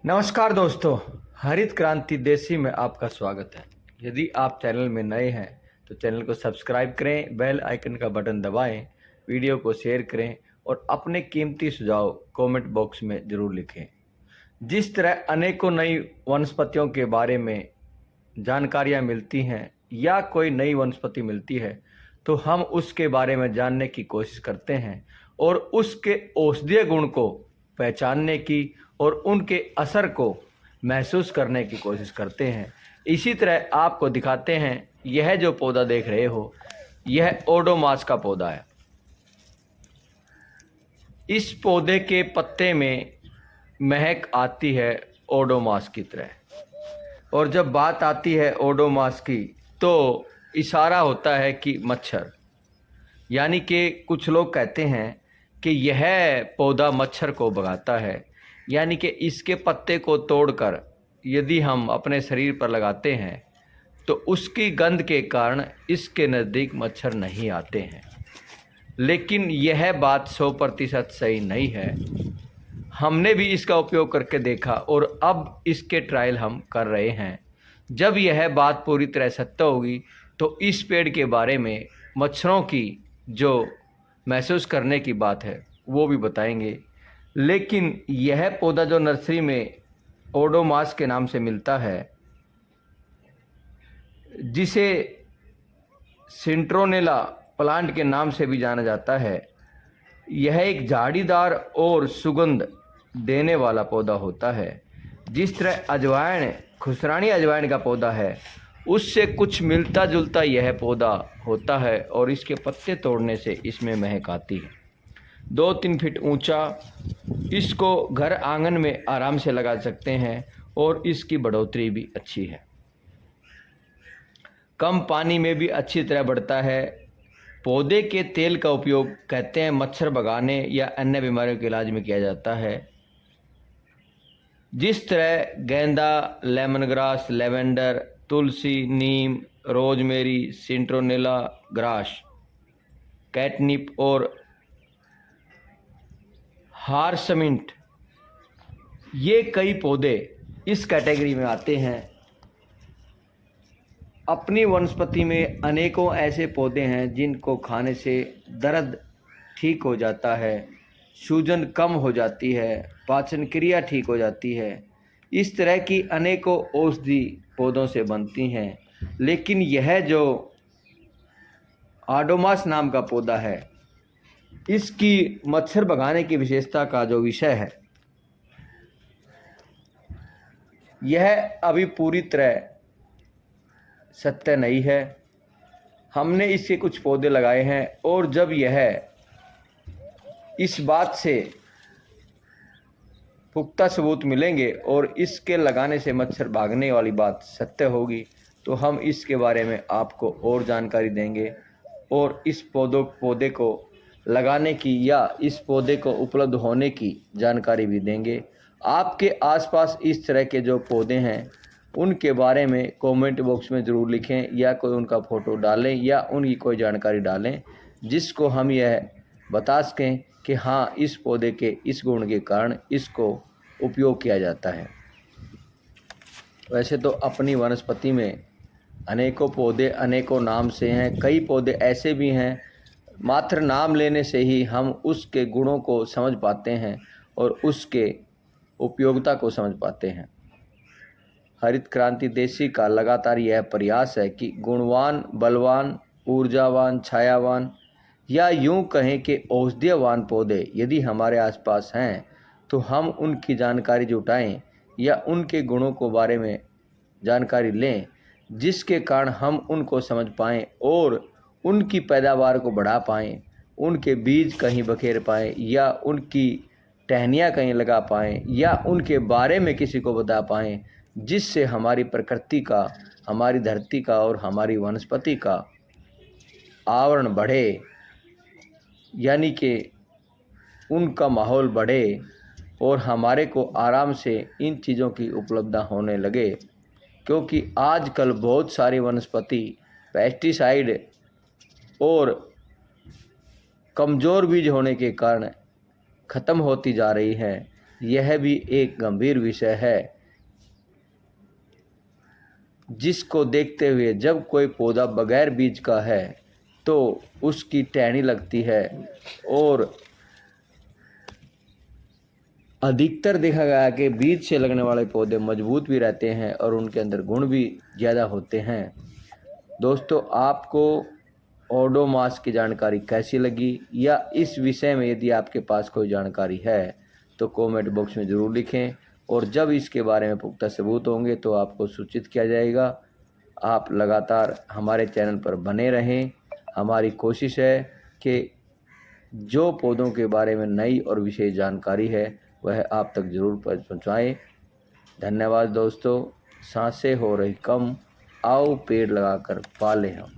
नमस्कार दोस्तों, हरित क्रांति देसी में आपका स्वागत है। यदि आप चैनल में नए हैं तो चैनल को सब्सक्राइब करें, बेल आइकन का बटन दबाएं, वीडियो को शेयर करें और अपने कीमती सुझाव कमेंट बॉक्स में ज़रूर लिखें। जिस तरह अनेकों नई वनस्पतियों के बारे में जानकारियां मिलती हैं या कोई नई वनस्पति मिलती है तो हम उसके बारे में जानने की कोशिश करते हैं और उसके औषधीय गुण को पहचानने की और उनके असर को महसूस करने की कोशिश करते हैं। इसी तरह आपको दिखाते हैं, यह जो पौधा देख रहे हो यह ओडोमास का पौधा है। इस पौधे के पत्ते में महक आती है ओडोमास की तरह, और जब बात आती है ओडोमास की तो इशारा होता है कि मच्छर, यानी कि कुछ लोग कहते हैं कि यह पौधा मच्छर को भगाता है। यानी कि इसके पत्ते को तोड़कर यदि हम अपने शरीर पर लगाते हैं तो उसकी गंध के कारण इसके नज़दीक मच्छर नहीं आते हैं। लेकिन यह बात 100% सही नहीं है। हमने भी इसका उपयोग करके देखा और अब इसके ट्रायल हम कर रहे हैं। जब यह बात पूरी तरह सत्य होगी तो इस पेड़ के बारे में मच्छरों की जो महसूस करने की बात है वो भी बताएंगे। लेकिन यह पौधा जो नर्सरी में ओडोमास के नाम से मिलता है, जिसे सिंट्रोनेला प्लांट के नाम से भी जाना जाता है, यह एक झाड़ीदार और सुगंध देने वाला पौधा होता है। जिस तरह अजवाइन, खुसरानी अजवाइन का पौधा है, उससे कुछ मिलता जुलता यह पौधा होता है और इसके पत्ते तोड़ने से इसमें महक आती है। 2-3 फीट ऊंचा, इसको घर आंगन में आराम से लगा सकते हैं और इसकी बढ़ोतरी भी अच्छी है। कम पानी में भी अच्छी तरह बढ़ता है। पौधे के तेल का उपयोग कहते हैं मच्छर भगाने या अन्य बीमारियों के इलाज में किया जाता है। जिस तरह गेंदा, लेमन ग्रास, लेवेंडर, तुलसी, नीम, रोजमेरी, सिंट्रोनेला ग्रास, कैटनिप और हार्समिंट, ये कई पौधे इस कैटेगरी में आते हैं। अपनी वनस्पति में अनेकों ऐसे पौधे हैं जिनको खाने से दर्द ठीक हो जाता है, सूजन कम हो जाती है, पाचन क्रिया ठीक हो जाती है। इस तरह की अनेकों औषधि पौधों से बनती हैं। लेकिन यह जो ओडोमास नाम का पौधा है, इसकी मच्छर भगाने की विशेषता का जो विषय है, यह अभी पूरी तरह सत्य नहीं है। हमने इसके कुछ पौधे लगाए हैं और जब यह इस बात से पुख्ता सबूत मिलेंगे और इसके लगाने से मच्छर भागने वाली बात सत्य होगी तो हम इसके बारे में आपको और जानकारी देंगे और इस पौधे को लगाने की या इस पौधे को उपलब्ध होने की जानकारी भी देंगे। आपके आसपास इस तरह के जो पौधे हैं उनके बारे में कमेंट बॉक्स में ज़रूर लिखें या कोई उनका फ़ोटो डालें या उनकी कोई जानकारी डालें जिसको हम यह बता सकें कि हाँ, इस पौधे के इस गुण के कारण इसको उपयोग किया जाता है। वैसे तो अपनी वनस्पति में अनेकों पौधे अनेकों नाम से हैं। कई पौधे ऐसे भी हैं मात्र नाम लेने से ही हम उसके गुणों को समझ पाते हैं और उसके उपयोगिता को समझ पाते हैं। हरित क्रांति देसी का लगातार यह प्रयास है कि गुणवान, बलवान, ऊर्जावान, छायावान या यूं कहें कि औषधीयवान पौधे यदि हमारे आसपास हैं तो हम उनकी जानकारी जुटाएं या उनके गुणों को बारे में जानकारी लें, जिसके कारण हम उनको समझ पाएं और उनकी पैदावार को बढ़ा पाएं, उनके बीज कहीं बखेर पाएं या उनकी टहनियाँ कहीं लगा पाएं या उनके बारे में किसी को बता पाएं, जिससे हमारी प्रकृति का, हमारी धरती का और हमारी वनस्पति का आवरण बढ़े, यानी कि उनका माहौल बढ़े और हमारे को आराम से इन चीज़ों की उपलब्धता होने लगे। क्योंकि आजकल बहुत सारी वनस्पति पेस्टिसाइड और कमज़ोर बीज होने के कारण ख़त्म होती जा रही हैं। यह भी एक गंभीर विषय है जिसको देखते हुए जब कोई पौधा बगैर बीज का है तो उसकी टहनी लगती है और अधिकतर देखा गया है कि बीज से लगने वाले पौधे मजबूत भी रहते हैं और उनके अंदर गुण भी ज़्यादा होते हैं। दोस्तों, आपको ओडोमास की जानकारी कैसी लगी या इस विषय में यदि आपके पास कोई जानकारी है तो कमेंट बॉक्स में ज़रूर लिखें और जब इसके बारे में पुख्ता सबूत होंगे तो आपको सूचित किया जाएगा। आप लगातार हमारे चैनल पर बने रहें। हमारी कोशिश है कि जो पौधों के बारे में नई और विशेष जानकारी है वह आप तक ज़रूर पहुँचाएँ। धन्यवाद दोस्तों। सांसें हो रही कम, आओ पेड़ लगाकर पालें हम।